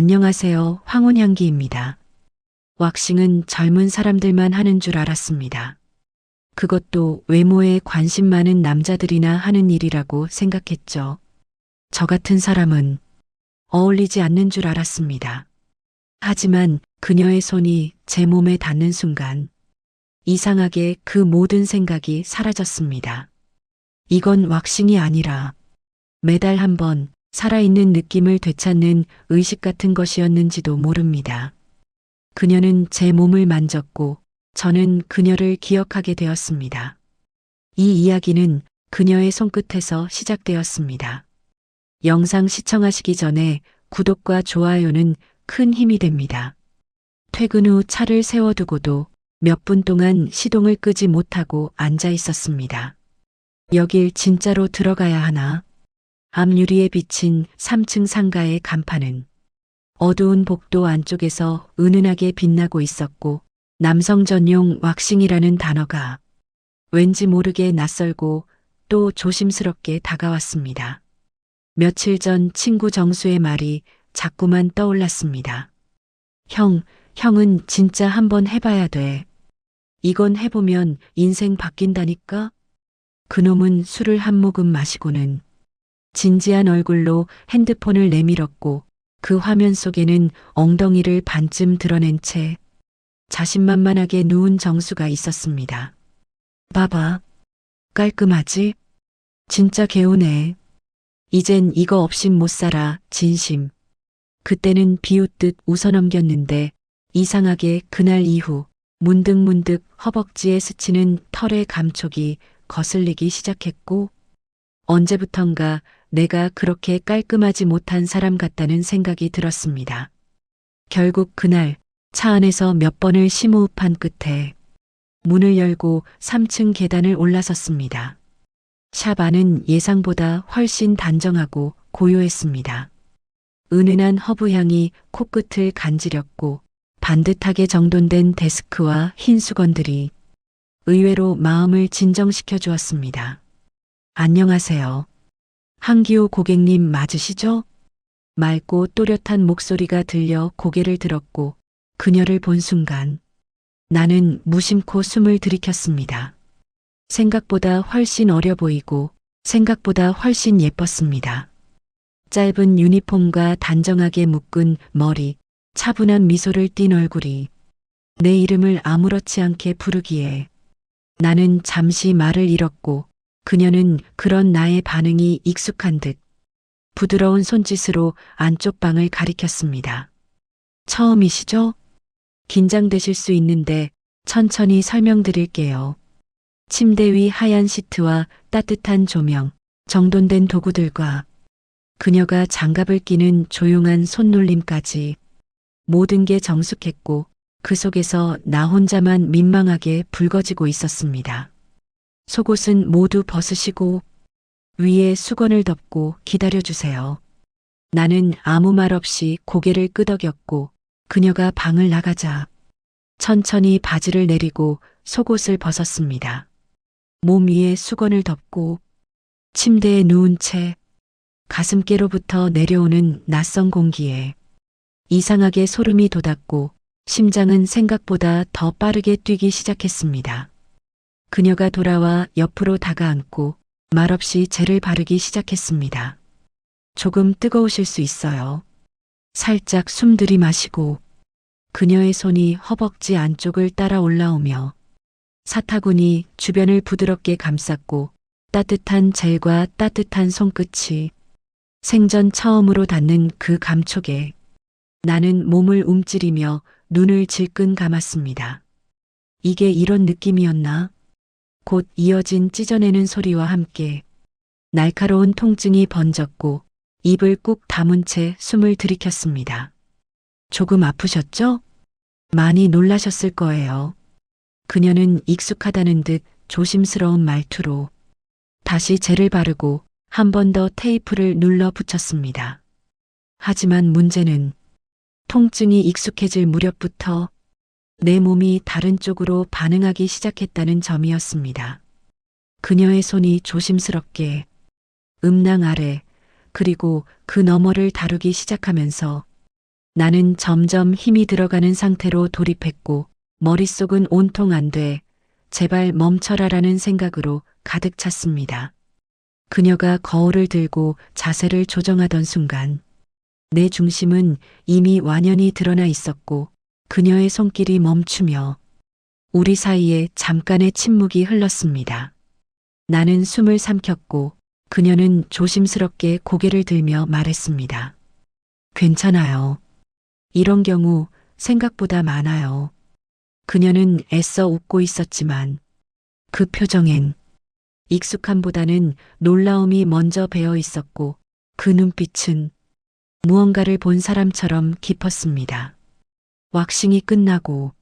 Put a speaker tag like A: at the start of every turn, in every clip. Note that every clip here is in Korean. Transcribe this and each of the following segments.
A: 안녕하세요. 황혼향기입니다. 왁싱은 젊은 사람들만 하는 줄 알았습니다. 그것도 외모에 관심 많은 남자들이나 하는 일이라고 생각했죠. 저 같은 사람은 어울리지 않는 줄 알았습니다. 하지만 그녀의 손이 제 몸에 닿는 순간 이상하게 그 모든 생각이 사라졌습니다. 이건 왁싱이 아니라 매달 한 번 살아있는 느낌을 되찾는 의식 같은 것이었는지도 모릅니다. 그녀는 제 몸을 만졌고 저는 그녀를 기억하게 되었습니다. 이 이야기는 그녀의 손끝에서 시작되었습니다. 영상 시청하시기 전에 구독과 좋아요는 큰 힘이 됩니다. 퇴근 후 차를 세워두고도 몇 분 동안 시동을 끄지 못하고 앉아 있었습니다. 여길 진짜로 들어가야 하나? 앞유리에 비친 3층 상가의 간판은 어두운 복도 안쪽에서 은은하게 빛나고 있었고 남성 전용 왁싱이라는 단어가 왠지 모르게 낯설고 또 조심스럽게 다가왔습니다. 며칠 전 친구 정수의 말이 자꾸만 떠올랐습니다. 형은 진짜 한번 해봐야 돼. 이건 해보면 인생 바뀐다니까? 그놈은 술을 한 모금 마시고는 진지한 얼굴로 핸드폰을 내밀었고 그 화면 속에는 엉덩이를 반쯤 드러낸 채 자신만만하게 누운 정수가 있었습니다. 봐봐. 깔끔하지? 진짜 개운해. 이젠 이거 없인 못 살아, 진심. 그때는 비웃듯 웃어넘겼는데 이상하게 그날 이후 문득문득 허벅지에 스치는 털의 감촉이 거슬리기 시작했고 언제부턴가 내가 그렇게 깔끔하지 못한 사람 같다는 생각이 들었습니다. 결국 그날 차 안에서 몇 번을 심호흡한 끝에 문을 열고 3층 계단을 올라섰습니다. 샵 안은 예상보다 훨씬 단정하고 고요했습니다. 은은한 허브향이 코끝을 간지렸고 반듯하게 정돈된 데스크와 흰 수건들이 의외로 마음을 진정시켜 주었습니다. 안녕하세요. 한기호 고객님 맞으시죠? 맑고 또렷한 목소리가 들려 고개를 들었고 그녀를 본 순간 나는 무심코 숨을 들이켰습니다. 생각보다 훨씬 어려 보이고 생각보다 훨씬 예뻤습니다. 짧은 유니폼과 단정하게 묶은 머리, 차분한 미소를 띤 얼굴이 내 이름을 아무렇지 않게 부르기에 나는 잠시 말을 잃었고 그녀는 그런 나의 반응이 익숙한 듯 부드러운 손짓으로 안쪽 방을 가리켰습니다. 처음이시죠? 긴장되실 수 있는데 천천히 설명드릴게요. 침대 위 하얀 시트와 따뜻한 조명, 정돈된 도구들과 그녀가 장갑을 끼는 조용한 손놀림까지 모든 게 정숙했고 그 속에서 나 혼자만 민망하게 붉어지고 있었습니다. 속옷은 모두 벗으시고 위에 수건을 덮고 기다려주세요. 나는 아무 말 없이 고개를 끄덕였고 그녀가 방을 나가자 천천히 바지를 내리고 속옷을 벗었습니다. 몸 위에 수건을 덮고 침대에 누운 채 가슴께로부터 내려오는 낯선 공기에 이상하게 소름이 돋았고 심장은 생각보다 더 빠르게 뛰기 시작했습니다. 그녀가 돌아와 옆으로 다가앉고 말없이 젤을 바르기 시작했습니다. 조금 뜨거우실 수 있어요. 살짝 숨 들이마시고 그녀의 손이 허벅지 안쪽을 따라 올라오며 사타구니 주변을 부드럽게 감쌌고 따뜻한 젤과 따뜻한 손끝이 생전 처음으로 닿는 그 감촉에 나는 몸을 움츠리며 눈을 질끈 감았습니다. 이게 이런 느낌이었나? 곧 이어진 찢어내는 소리와 함께 날카로운 통증이 번졌고 입을 꾹 다문 채 숨을 들이켰습니다. 조금 아프셨죠? 많이 놀라셨을 거예요. 그녀는 익숙하다는 듯 조심스러운 말투로 다시 젤을 바르고 한 번 더 테이프를 눌러 붙였습니다. 하지만 문제는 통증이 익숙해질 무렵부터 내 몸이 다른 쪽으로 반응하기 시작했다는 점이었습니다. 그녀의 손이 조심스럽게 음낭 아래 그리고 그 너머를 다루기 시작하면서 나는 점점 힘이 들어가는 상태로 돌입했고 머릿속은 온통 안 돼. 제발 멈춰라라는 생각으로 가득 찼습니다. 그녀가 거울을 들고 자세를 조정하던 순간 내 중심은 이미 완연히 드러나 있었고 그녀의 손길이 멈추며 우리 사이에 잠깐의 침묵이 흘렀습니다. 나는 숨을 삼켰고 그녀는 조심스럽게 고개를 들며 말했습니다. 괜찮아요. 이런 경우 생각보다 많아요. 그녀는 애써 웃고 있었지만 그 표정엔 익숙함보다는 놀라움이 먼저 배어 있었고 그 눈빛은 무언가를 본 사람처럼 깊었습니다. 왁싱이 끝나고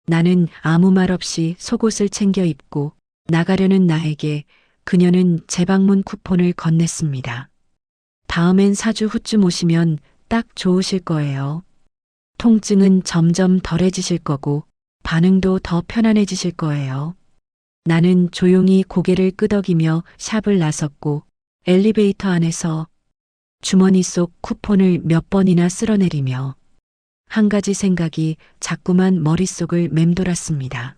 A: 나는 아무 말 없이 속옷을 챙겨 입고 나가려는 나에게 그녀는 재방문 쿠폰을 건넸습니다. 다음엔 4주 후쯤 오시면 딱 좋으실 거예요. 통증은 점점 덜해지실 거고 반응도 더 편안해지실 거예요. 나는 조용히 고개를 끄덕이며 샵을 나섰고 엘리베이터 안에서 주머니 속 쿠폰을 몇 번이나 쓸어내리며 한 가지 생각이 자꾸만 머릿속을 맴돌았습니다.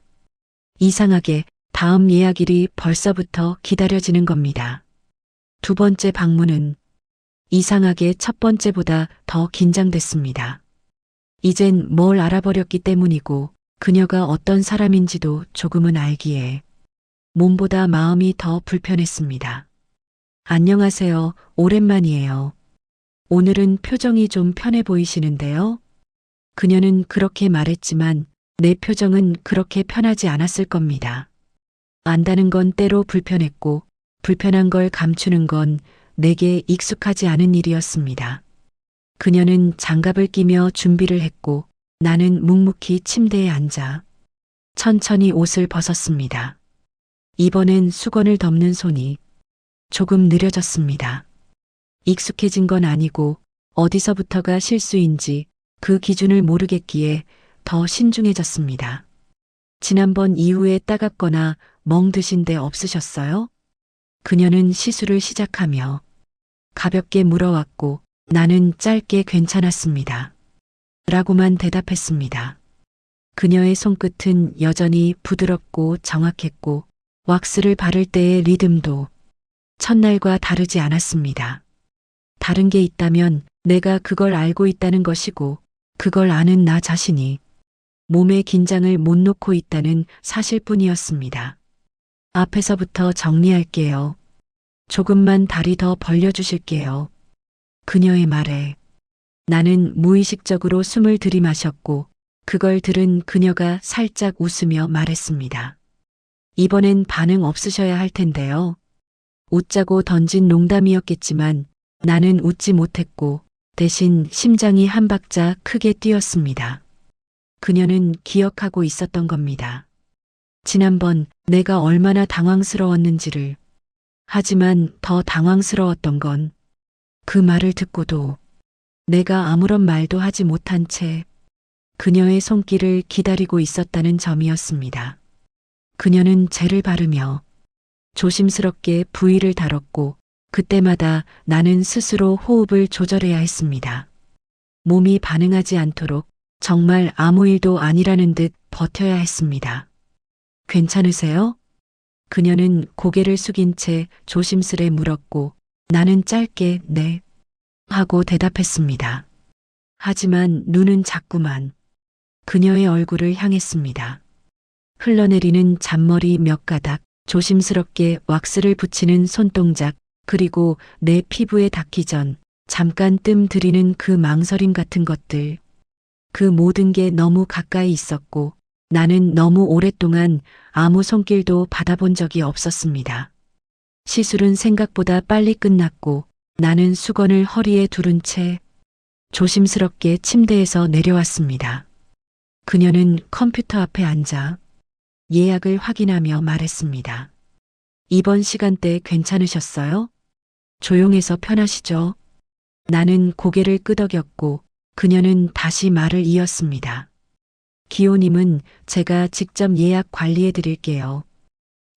A: 이상하게 다음 예약일이 벌써부터 기다려지는 겁니다. 두 번째 방문은 이상하게 첫 번째보다 더 긴장됐습니다. 이젠 뭘 알아버렸기 때문이고 그녀가 어떤 사람인지도 조금은 알기에 몸보다 마음이 더 불편했습니다. 안녕하세요. 오랜만이에요. 오늘은 표정이 좀 편해 보이시는데요? 그녀는 그렇게 말했지만 내 표정은 그렇게 편하지 않았을 겁니다. 안다는 건 때로 불편했고 불편한 걸 감추는 건 내게 익숙하지 않은 일이었습니다. 그녀는 장갑을 끼며 준비를 했고 나는 묵묵히 침대에 앉아 천천히 옷을 벗었습니다. 이번엔 수건을 덮는 손이 조금 느려졌습니다. 익숙해진 건 아니고 어디서부터가 실수인지 그 기준을 모르겠기에 더 신중해졌습니다. 지난번 이후에 따갑거나 멍드신 데 없으셨어요? 그녀는 시술을 시작하며 가볍게 물어왔고 나는 짧게 괜찮았습니다. 라고만 대답했습니다. 그녀의 손끝은 여전히 부드럽고 정확했고 왁스를 바를 때의 리듬도 첫날과 다르지 않았습니다. 다른 게 있다면 내가 그걸 알고 있다는 것이고 그걸 아는 나 자신이 몸의 긴장을 못 놓고 있다는 사실뿐이었습니다. 앞에서부터 정리할게요. 조금만 다리 더 벌려주실게요. 그녀의 말에 나는 무의식적으로 숨을 들이마셨고 그걸 들은 그녀가 살짝 웃으며 말했습니다. 이번엔 반응 없으셔야 할 텐데요. 웃자고 던진 농담이었겠지만 나는 웃지 못했고 대신 심장이 한 박자 크게 뛰었습니다. 그녀는 기억하고 있었던 겁니다. 지난번 내가 얼마나 당황스러웠는지를. 하지만 더 당황스러웠던 건 그 말을 듣고도 내가 아무런 말도 하지 못한 채 그녀의 손길을 기다리고 있었다는 점이었습니다. 그녀는 젤을 바르며 조심스럽게 부위를 다뤘고 그때마다 나는 스스로 호흡을 조절해야 했습니다. 몸이 반응하지 않도록 정말 아무 일도 아니라는 듯 버텨야 했습니다. 괜찮으세요? 그녀는 고개를 숙인 채 조심스레 물었고 나는 짧게 네 하고 대답했습니다. 하지만 눈은 자꾸만 그녀의 얼굴을 향했습니다. 흘러내리는 잔머리 몇 가닥, 조심스럽게 왁스를 붙이는 손동작, 그리고 내 피부에 닿기 전 잠깐 뜸 들이는 그 망설임 같은 것들. 그 모든 게 너무 가까이 있었고 나는 너무 오랫동안 아무 손길도 받아본 적이 없었습니다. 시술은 생각보다 빨리 끝났고 나는 수건을 허리에 두른 채 조심스럽게 침대에서 내려왔습니다. 그녀는 컴퓨터 앞에 앉아 예약을 확인하며 말했습니다. 이번 시간대 괜찮으셨어요? 조용해서 편하시죠? 나는 고개를 끄덕였고 그녀는 다시 말을 이었습니다. 기호님은 제가 직접 예약 관리해 드릴게요.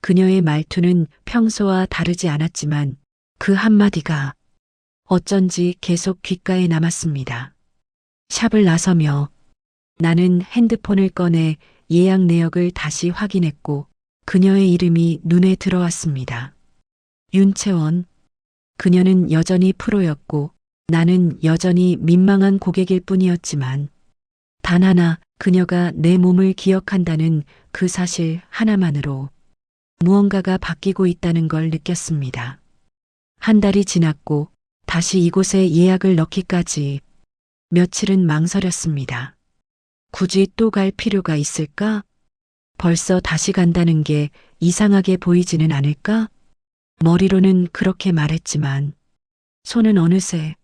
A: 그녀의 말투는 평소와 다르지 않았지만 그 한마디가 어쩐지 계속 귓가에 남았습니다. 샵을 나서며 나는 핸드폰을 꺼내 예약 내역을 다시 확인했고 그녀의 이름이 눈에 들어왔습니다. 윤채원. 그녀는 여전히 프로였고 나는 여전히 민망한 고객일 뿐이었지만 단 하나 그녀가 내 몸을 기억한다는 그 사실 하나만으로 무언가가 바뀌고 있다는 걸 느꼈습니다. 한 달이 지났고 다시 이곳에 예약을 넣기까지 며칠은 망설였습니다. 굳이 또 갈 필요가 있을까? 벌써 다시 간다는 게 이상하게 보이지는 않을까? 머리로는 그렇게 말했지만 손은 어느새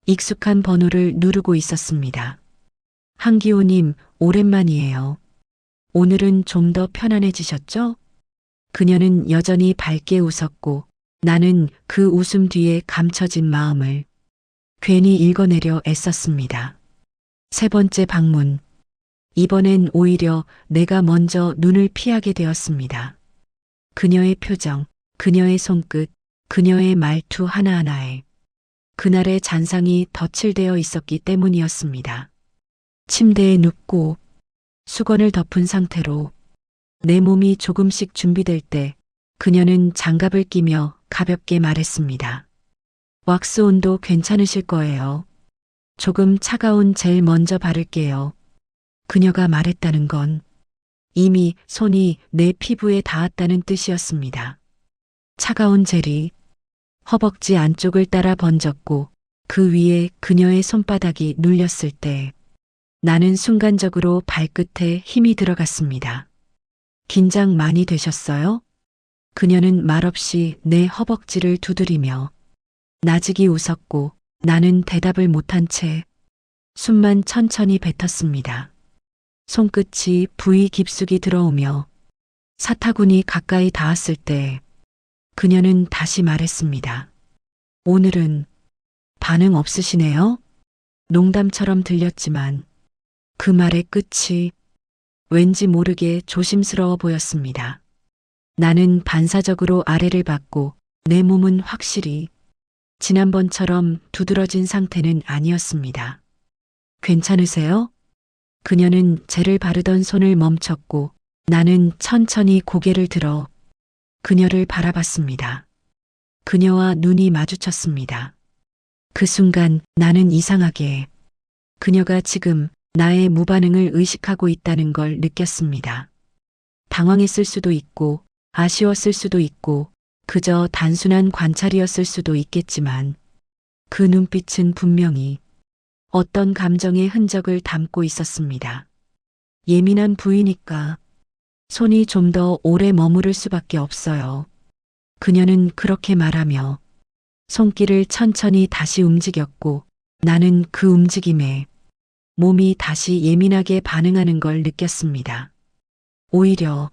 A: 익숙한 번호를 누르고 있었습니다. 한기호님, 오랜만이에요. 오늘은 좀 더 편안해지셨죠? 그녀는 여전히 밝게 웃었고 나는 그 웃음 뒤에 감춰진 마음을 괜히 읽어내려 애썼습니다. 세 번째 방문. 이번엔 오히려 내가 먼저 눈을 피하게 되었습니다. 그녀의 표정, 그녀의 손끝, 그녀의 말투 하나하나에 그날의 잔상이 덧칠되어 있었기 때문이었습니다. 침대에 눕고 수건을 덮은 상태로 내 몸이 조금씩 준비될 때 그녀는 장갑을 끼며 가볍게 말했습니다. 왁스 온도 괜찮으실 거예요. 조금 차가운 젤 먼저 바를게요. 그녀가 말했다는 건 이미 손이 내 피부에 닿았다는 뜻이었습니다. 차가운 젤이 허벅지 안쪽을 따라 번졌고 그 위에 그녀의 손바닥이 눌렸을 때 나는 순간적으로 발끝에 힘이 들어갔습니다. 긴장 많이 되셨어요? 그녀는 말없이 내 허벅지를 두드리며 나직이 웃었고 나는 대답을 못한 채 숨만 천천히 뱉었습니다. 손끝이 부위 깊숙이 들어오며 사타구니 가까이 닿았을 때 그녀는 다시 말했습니다. 오늘은 반응 없으시네요? 농담처럼 들렸지만 그 말의 끝이 왠지 모르게 조심스러워 보였습니다. 나는 반사적으로 아래를 봤고 내 몸은 확실히 지난번처럼 두드러진 상태는 아니었습니다. 괜찮으세요? 그녀는 젤을 바르던 손을 멈췄고 나는 천천히 고개를 들어 그녀를 바라봤습니다. 그녀와 눈이 마주쳤습니다. 그 순간 나는 이상하게 그녀가 지금 나의 무반응을 의식하고 있다는 걸 느꼈습니다. 당황했을 수도 있고 아쉬웠을 수도 있고 그저 단순한 관찰이었을 수도 있겠지만 그 눈빛은 분명히 어떤 감정의 흔적을 담고 있었습니다. 예민한 부위니까 손이 좀 더 오래 머무를 수밖에 없어요. 그녀는 그렇게 말하며 손길을 천천히 다시 움직였고 나는 그 움직임에 몸이 다시 예민하게 반응하는 걸 느꼈습니다. 오히려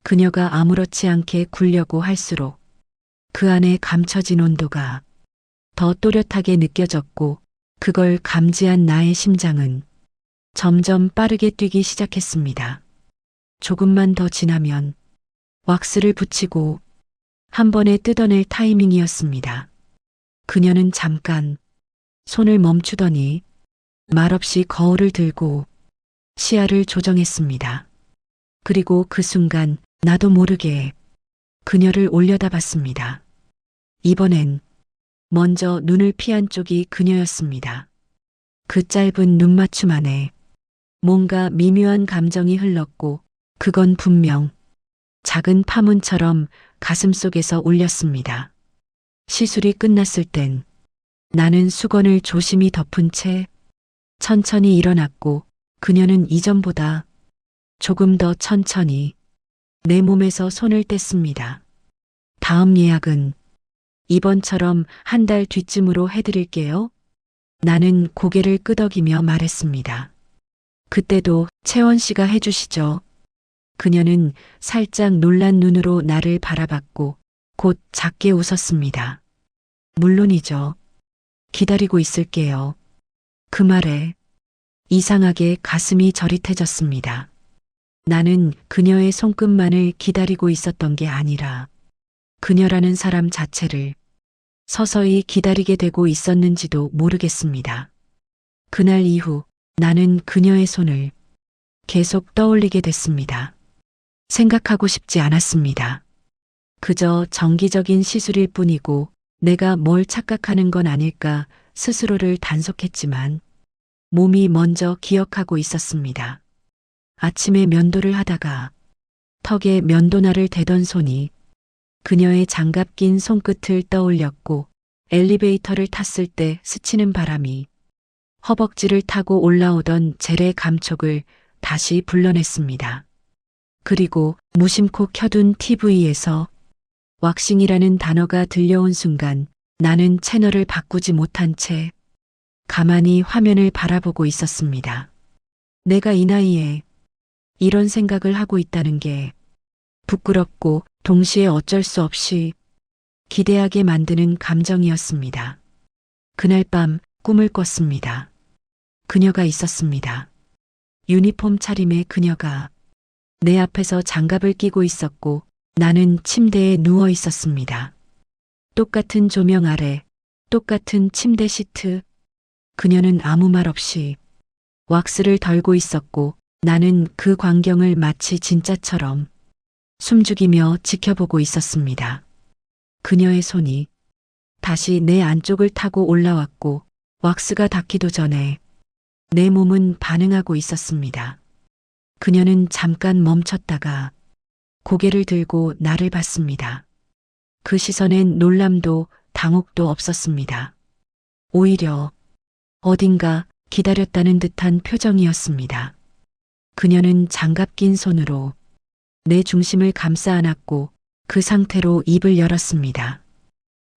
A: 그녀가 아무렇지 않게 굴려고 할수록 그 안에 감춰진 온도가 더 또렷하게 느껴졌고 그걸 감지한 나의 심장은 점점 빠르게 뛰기 시작했습니다. 조금만 더 지나면 왁스를 붙이고 한 번에 뜯어낼 타이밍이었습니다. 그녀는 잠깐 손을 멈추더니 말없이 거울을 들고 시야를 조정했습니다. 그리고 그 순간 나도 모르게 그녀를 올려다봤습니다. 이번엔 먼저 눈을 피한 쪽이 그녀였습니다. 그 짧은 눈맞춤 안에 뭔가 미묘한 감정이 흘렀고 그건 분명 작은 파문처럼 가슴속에서 울렸습니다. 시술이 끝났을 땐 나는 수건을 조심히 덮은 채 천천히 일어났고 그녀는 이전보다 조금 더 천천히 내 몸에서 손을 뗐습니다. 다음 예약은 이번처럼 한 달 뒤쯤으로 해드릴게요. 나는 고개를 끄덕이며 말했습니다. 그때도 채원 씨가 해주시죠. 그녀는 살짝 놀란 눈으로 나를 바라봤고 곧 작게 웃었습니다. 물론이죠. 기다리고 있을게요. 그 말에 이상하게 가슴이 저릿해졌습니다. 나는 그녀의 손끝만을 기다리고 있었던 게 아니라 그녀라는 사람 자체를 서서히 기다리게 되고 있었는지도 모르겠습니다. 그날 이후 나는 그녀의 손을 계속 떠올리게 됐습니다. 생각하고 싶지 않았습니다. 그저 정기적인 시술일 뿐이고 내가 뭘 착각하는 건 아닐까 스스로를 단속했지만 몸이 먼저 기억하고 있었습니다. 아침에 면도를 하다가 턱에 면도날을 대던 손이 그녀의 장갑 낀 손끝을 떠올렸고 엘리베이터를 탔을 때 스치는 바람이 허벅지를 타고 올라오던 젤의 감촉을 다시 불러냈습니다. 그리고 무심코 켜둔 TV에서 왁싱이라는 단어가 들려온 순간 나는 채널을 바꾸지 못한 채 가만히 화면을 바라보고 있었습니다. 내가 이 나이에 이런 생각을 하고 있다는 게 부끄럽고 동시에 어쩔 수 없이 기대하게 만드는 감정이었습니다. 그날 밤 꿈을 꿨습니다. 그녀가 있었습니다. 유니폼 차림의 그녀가 내 앞에서 장갑을 끼고 있었고 나는 침대에 누워 있었습니다. 똑같은 조명 아래, 똑같은 침대 시트. 그녀는 아무 말 없이 왁스를 덜고 있었고 나는 그 광경을 마치 진짜처럼 숨죽이며 지켜보고 있었습니다. 그녀의 손이 다시 내 안쪽을 타고 올라왔고 왁스가 닿기도 전에 내 몸은 반응하고 있었습니다. 그녀는 잠깐 멈췄다가 고개를 들고 나를 봤습니다. 그 시선엔 놀람도 당혹도 없었습니다. 오히려 어딘가 기다렸다는 듯한 표정이었습니다. 그녀는 장갑 낀 손으로 내 중심을 감싸 안았고 그 상태로 입을 열었습니다.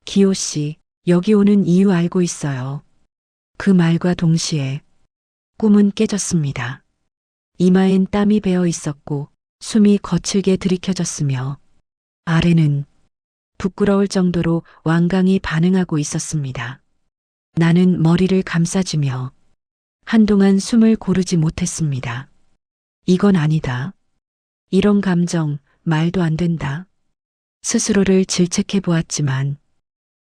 A: 기호 씨, 여기 오는 이유 알고 있어요. 그 말과 동시에 꿈은 깨졌습니다. 이마엔 땀이 배어 있었고 숨이 거칠게 들이켜졌으며 아래는 부끄러울 정도로 완강히 반응하고 있었습니다. 나는 머리를 감싸주며 한동안 숨을 고르지 못했습니다. 이건 아니다. 이런 감정 말도 안 된다. 스스로를 질책해 보았지만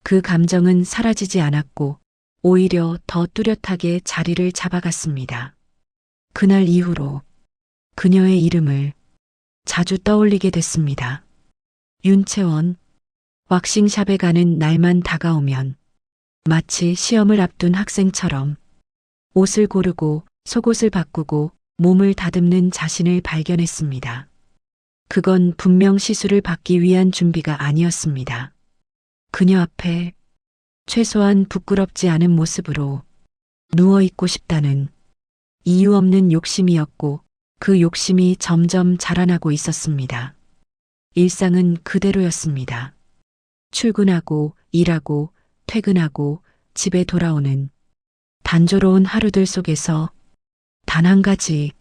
A: 그 감정은 사라지지 않았고 오히려 더 뚜렷하게 자리를 잡아갔습니다. 그날 이후로 그녀의 이름을 자주 떠올리게 됐습니다. 윤채원. 왁싱샵에 가는 날만 다가오면 마치 시험을 앞둔 학생처럼 옷을 고르고 속옷을 바꾸고 몸을 다듬는 자신을 발견했습니다. 그건 분명 시술을 받기 위한 준비가 아니었습니다. 그녀 앞에 최소한 부끄럽지 않은 모습으로 누워있고 싶다는 이유 없는 욕심이었고 그 욕심이 점점 자라나고 있었습니다. 일상은 그대로였습니다. 출근하고 일하고 퇴근하고 집에 돌아오는 단조로운 하루들 속에서 단 한 가지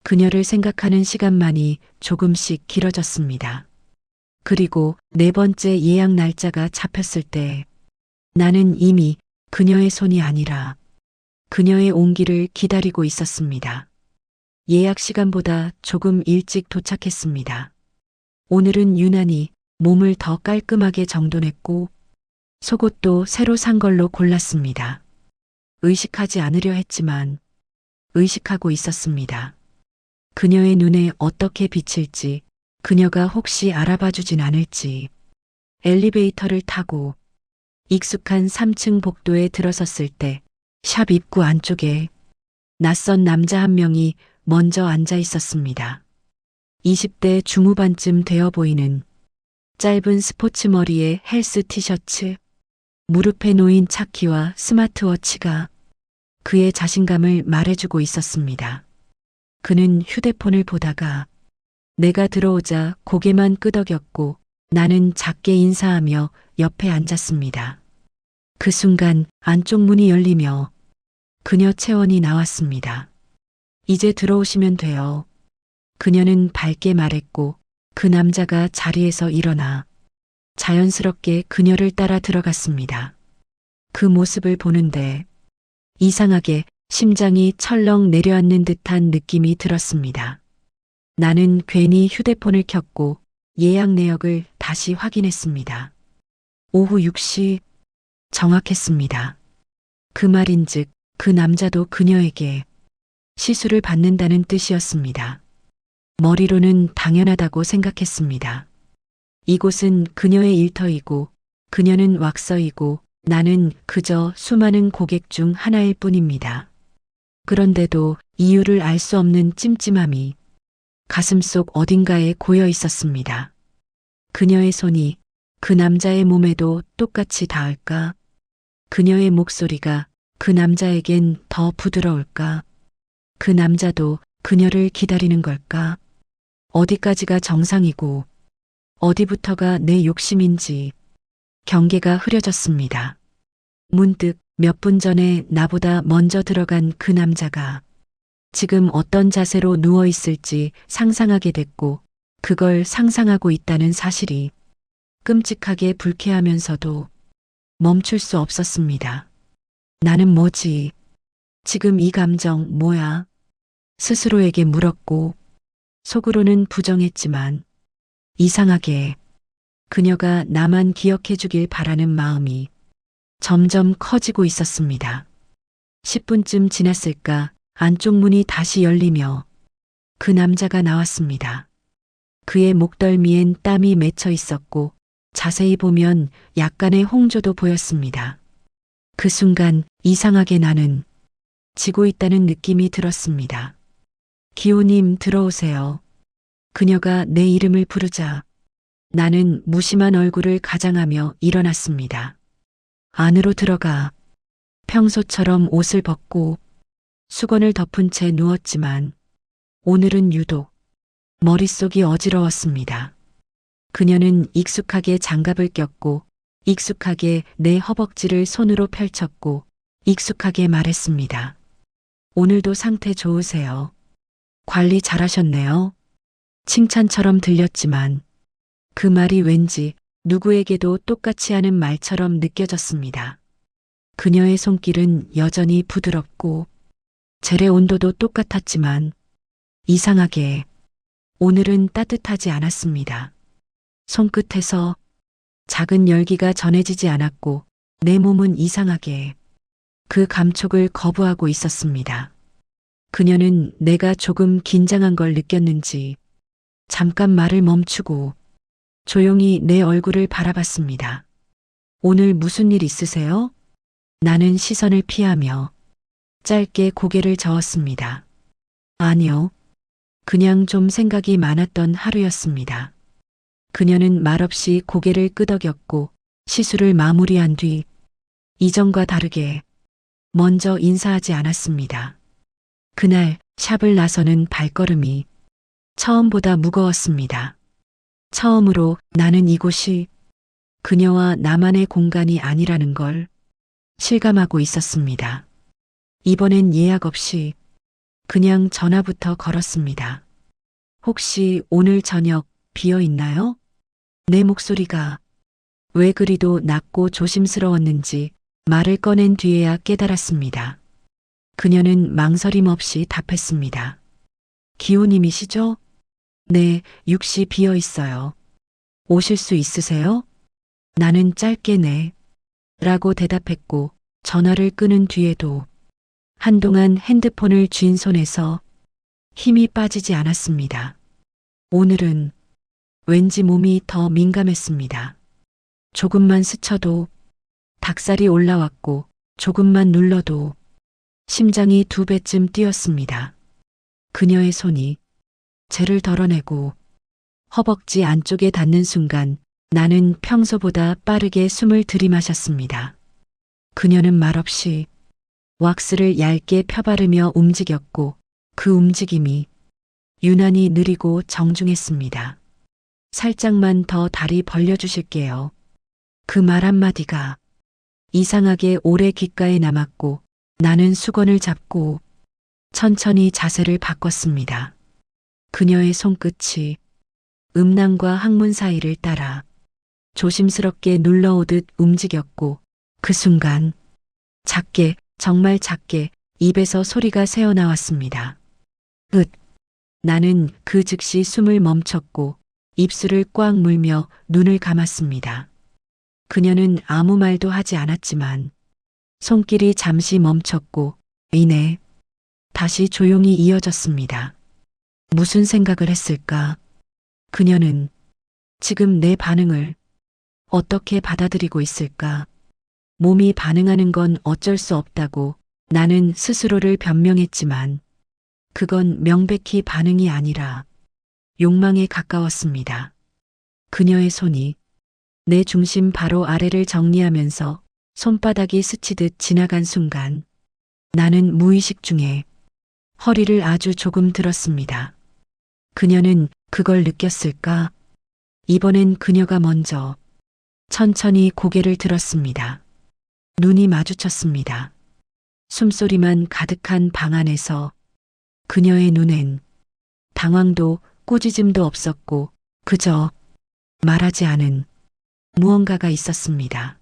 A: 그녀를 생각하는 시간만이 조금씩 길어졌습니다. 그리고 네 번째 예약 날짜가 잡혔을 때 나는 이미 그녀의 손이 아니라 그녀의 온기를 기다리고 있었습니다. 예약 시간보다 조금 일찍 도착했습니다. 오늘은 유난히 몸을 더 깔끔하게 정돈했고 속옷도 새로 산 걸로 골랐습니다. 의식하지 않으려 했지만 의식하고 있었습니다. 그녀의 눈에 어떻게 비칠지, 그녀가 혹시 알아봐 주진 않을지. 엘리베이터를 타고 익숙한 3층 복도에 들어섰을 때 샵 입구 안쪽에 낯선 남자 한 명이 먼저 앉아 있었습니다. 20대 중후반쯤 되어 보이는 짧은 스포츠 머리에 헬스 티셔츠, 무릎에 놓인 차키와 스마트워치가 그의 자신감을 말해주고 있었습니다. 그는 휴대폰을 보다가 내가 들어오자 고개만 끄덕였고 나는 작게 인사하며 옆에 앉았습니다. 그 순간 안쪽 문이 열리며 그녀 채원이 나왔습니다. 이제 들어오시면 돼요. 그녀는 밝게 말했고 그 남자가 자리에서 일어나 자연스럽게 그녀를 따라 들어갔습니다. 그 모습을 보는데 이상하게 심장이 철렁 내려앉는 듯한 느낌이 들었습니다. 나는 괜히 휴대폰을 켰고 예약 내역을 다시 확인했습니다. 오후 6시 정확했습니다. 그 말인즉 그 남자도 그녀에게 시술을 받는다는 뜻이었습니다. 머리로는 당연하다고 생각했습니다. 이곳은 그녀의 일터이고 그녀는 왁서이고 나는 그저 수많은 고객 중 하나일 뿐입니다. 그런데도 이유를 알 수 없는 찜찜함이 가슴속 어딘가에 고여 있었습니다. 그녀의 손이 그 남자의 몸에도 똑같이 닿을까? 그녀의 목소리가 그 남자에겐 더 부드러울까? 그 남자도 그녀를 기다리는 걸까? 어디까지가 정상이고 어디부터가 내 욕심인지 경계가 흐려졌습니다. 문득 몇 분 전에 나보다 먼저 들어간 그 남자가 지금 어떤 자세로 누워 있을지 상상하게 됐고 그걸 상상하고 있다는 사실이 끔찍하게 불쾌하면서도 멈출 수 없었습니다. 나는 뭐지? 지금 이 감정 뭐야? 스스로에게 물었고 속으로는 부정했지만 이상하게 그녀가 나만 기억해 주길 바라는 마음이 점점 커지고 있었습니다. 10분쯤 지났을까 안쪽 문이 다시 열리며 그 남자가 나왔습니다. 그의 목덜미엔 땀이 맺혀 있었고 자세히 보면 약간의 홍조도 보였습니다. 그 순간 이상하게 나는 지고 있다는 느낌이 들었습니다. 기호님 들어오세요. 그녀가 내 이름을 부르자 나는 무심한 얼굴을 가장하며 일어났습니다. 안으로 들어가 평소처럼 옷을 벗고 수건을 덮은 채 누웠지만 오늘은 유독 머릿속이 어지러웠습니다. 그녀는 익숙하게 장갑을 꼈고 익숙하게 내 허벅지를 손으로 펼쳤고 익숙하게 말했습니다. 오늘도 상태 좋으세요. 관리 잘하셨네요. 칭찬처럼 들렸지만 그 말이 왠지 누구에게도 똑같이 하는 말처럼 느껴졌습니다. 그녀의 손길은 여전히 부드럽고 젤의 온도도 똑같았지만 이상하게 오늘은 따뜻하지 않았습니다. 손끝에서 작은 열기가 전해지지 않았고 내 몸은 이상하게 그 감촉을 거부하고 있었습니다. 그녀는 내가 조금 긴장한 걸 느꼈는지 잠깐 말을 멈추고 조용히 내 얼굴을 바라봤습니다. 오늘 무슨 일 있으세요? 나는 시선을 피하며 짧게 고개를 저었습니다. 아니요. 그냥 좀 생각이 많았던 하루였습니다. 그녀는 말없이 고개를 끄덕였고 시술을 마무리한 뒤 이전과 다르게 먼저 인사하지 않았습니다. 그날 샵을 나서는 발걸음이 처음보다 무거웠습니다. 처음으로 나는 이곳이 그녀와 나만의 공간이 아니라는 걸 실감하고 있었습니다. 이번엔 예약 없이 그냥 전화부터 걸었습니다. 혹시 오늘 저녁 비어 있나요? 내 목소리가 왜 그리도 낮고 조심스러웠는지 말을 꺼낸 뒤에야 깨달았습니다. 그녀는 망설임 없이 답했습니다. 기호님이시죠? 네, 6시 비어 있어요. 오실 수 있으세요? 나는 짧게 네, 라고 대답했고 전화를 끊은 뒤에도 한동안 핸드폰을 쥔 손에서 힘이 빠지지 않았습니다. 오늘은 왠지 몸이 더 민감했습니다. 조금만 스쳐도 닭살이 올라왔고 조금만 눌러도 심장이 2배쯤 뛰었습니다. 그녀의 손이 젤을 덜어내고 허벅지 안쪽에 닿는 순간 나는 평소보다 빠르게 숨을 들이마셨습니다. 그녀는 말없이 왁스를 얇게 펴바르며 움직였고 그 움직임이 유난히 느리고 정중했습니다. 살짝만 더 다리 벌려주실게요. 그 말 한마디가 이상하게 오래 귓가에 남았고 나는 수건을 잡고 천천히 자세를 바꿨습니다. 그녀의 손끝이 음낭과 항문 사이를 따라 조심스럽게 눌러오듯 움직였고 그 순간 작게 정말 작게 입에서 소리가 새어나왔습니다. 으 나는 그 즉시 숨을 멈췄고 입술을 꽉 물며 눈을 감았습니다. 그녀는 아무 말도 하지 않았지만 손길이 잠시 멈췄고 이내 다시 조용히 이어졌습니다. 무슨 생각을 했을까? 그녀는 지금 내 반응을 어떻게 받아들이고 있을까? 몸이 반응하는 건 어쩔 수 없다고 나는 스스로를 변명했지만 그건 명백히 반응이 아니라 욕망에 가까웠습니다. 그녀의 손이 내 중심 바로 아래를 정리하면서 손바닥이 스치듯 지나간 순간 나는 무의식 중에 허리를 아주 조금 들었습니다. 그녀는 그걸 느꼈을까? 이번엔 그녀가 먼저 천천히 고개를 들었습니다. 눈이 마주쳤습니다. 숨소리만 가득한 방 안에서 그녀의 눈엔 당황도 꾸짖음도 없었고 그저 말하지 않은 무언가가 있었습니다.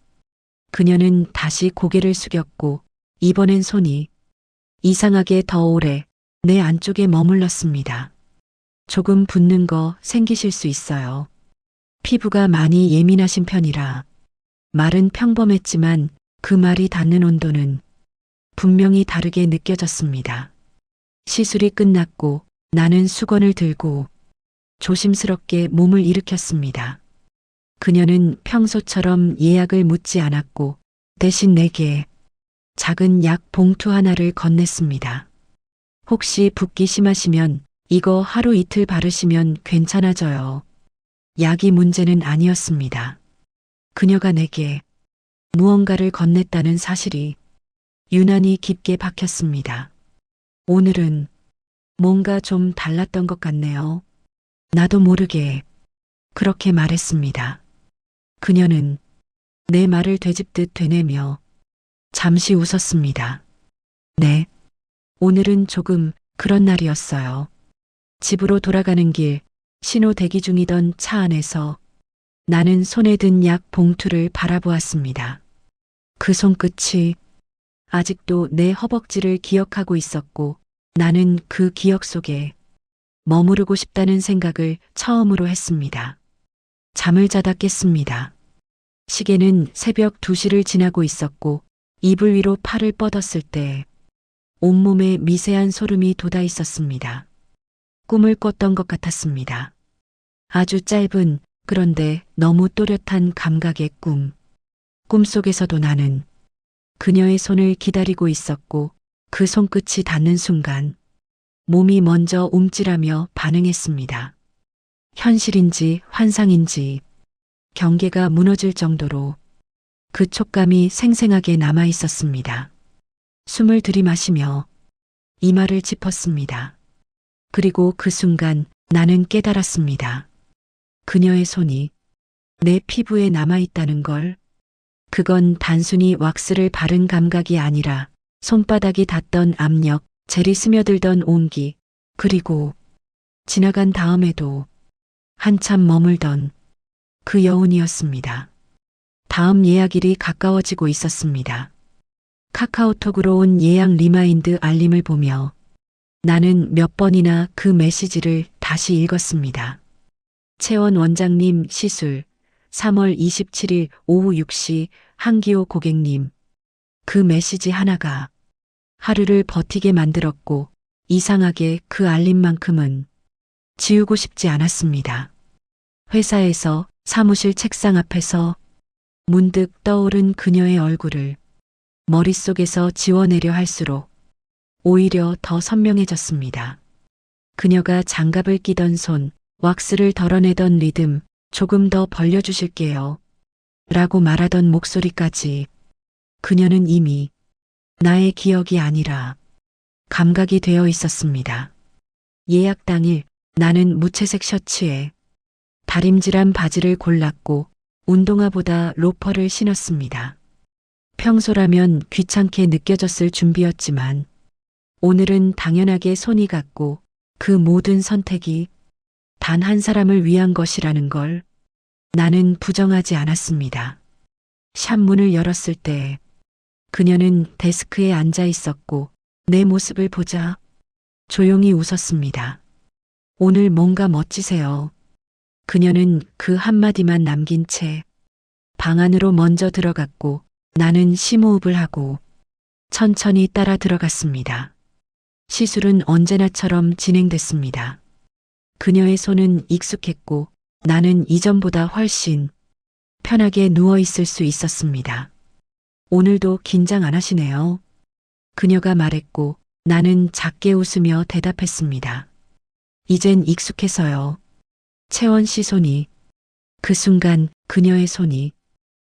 A: 그녀는 다시 고개를 숙였고 이번엔 손이 이상하게 더 오래 내 안쪽에 머물렀습니다. 조금 붓는 거 생기실 수 있어요. 피부가 많이 예민하신 편이라 말은 평범했지만 그 말이 닿는 온도는 분명히 다르게 느껴졌습니다. 시술이 끝났고 나는 수건을 들고 조심스럽게 몸을 일으켰습니다. 그녀는 평소처럼 예약을 묻지 않았고 대신 내게 작은 약 봉투 하나를 건넸습니다. 혹시 붓기 심하시면 이거 하루 이틀 바르시면 괜찮아져요. 약이 문제는 아니었습니다. 그녀가 내게 무언가를 건넸다는 사실이 유난히 깊게 박혔습니다. 오늘은 뭔가 좀 달랐던 것 같네요. 나도 모르게 그렇게 말했습니다. 그녀는 내 말을 되짚듯 되뇌며 잠시 웃었습니다. 네, 오늘은 조금 그런 날이었어요. 집으로 돌아가는 길 신호 대기 중이던 차 안에서 나는 손에 든 약 봉투를 바라보았습니다. 그 손끝이 아직도 내 허벅지를 기억하고 있었고 나는 그 기억 속에 머무르고 싶다는 생각을 처음으로 했습니다. 잠을 자다 깼습니다. 시계는 새벽 2시를 지나고 있었고 이불 위로 팔을 뻗었을 때 온몸에 미세한 소름이 돋아 있었습니다. 꿈을 꿨던 것 같았습니다. 아주 짧은 그런데 너무 또렷한 감각의 꿈. 꿈속에서도 나는 그녀의 손을 기다리고 있었고 그 손끝이 닿는 순간 몸이 먼저 움찔하며 반응했습니다. 현실인지 환상인지 경계가 무너질 정도로 그 촉감이 생생하게 남아 있었습니다. 숨을 들이마시며 이마를 짚었습니다. 그리고 그 순간 나는 깨달았습니다. 그녀의 손이 내 피부에 남아있다는 걸. 그건 단순히 왁스를 바른 감각이 아니라 손바닥이 닿던 압력, 젤이 스며들던 온기, 그리고 지나간 다음에도 한참 머물던 그 여운이었습니다. 다음 예약일이 가까워지고 있었습니다. 카카오톡으로 온 예약 리마인드 알림을 보며 나는 몇 번이나 그 메시지를 다시 읽었습니다. 채원 원장님 시술 3월 27일 오후 6시 한기호 고객님. 그 메시지 하나가 하루를 버티게 만들었고 이상하게 그 알림만큼은 지우고 싶지 않았습니다. 회사에서 사무실 책상 앞에서 문득 떠오른 그녀의 얼굴을 머릿속에서 지워내려 할수록 오히려 더 선명해졌습니다. 그녀가 장갑을 끼던 손, 왁스를 덜어내던 리듬, 조금 더 벌려주실게요. 라고 말하던 목소리까지 그녀는 이미 나의 기억이 아니라 감각이 되어 있었습니다. 예약 당일 나는 무채색 셔츠에 다림질한 바지를 골랐고 운동화보다 로퍼를 신었습니다. 평소라면 귀찮게 느껴졌을 준비였지만 오늘은 당연하게 손이 갔고 그 모든 선택이 단 한 사람을 위한 것이라는 걸 나는 부정하지 않았습니다. 샵 문을 열었을 때 그녀는 데스크에 앉아 있었고 내 모습을 보자 조용히 웃었습니다. 오늘 뭔가 멋지세요. 그녀는 그 한마디만 남긴 채 방 안으로 먼저 들어갔고 나는 심호흡을 하고 천천히 따라 들어갔습니다. 시술은 언제나처럼 진행됐습니다. 그녀의 손은 익숙했고 나는 이전보다 훨씬 편하게 누워 있을 수 있었습니다. 오늘도 긴장 안 하시네요. 그녀가 말했고 나는 작게 웃으며 대답했습니다. 이젠 익숙해서요. 채원 씨 손이 그 순간 그녀의 손이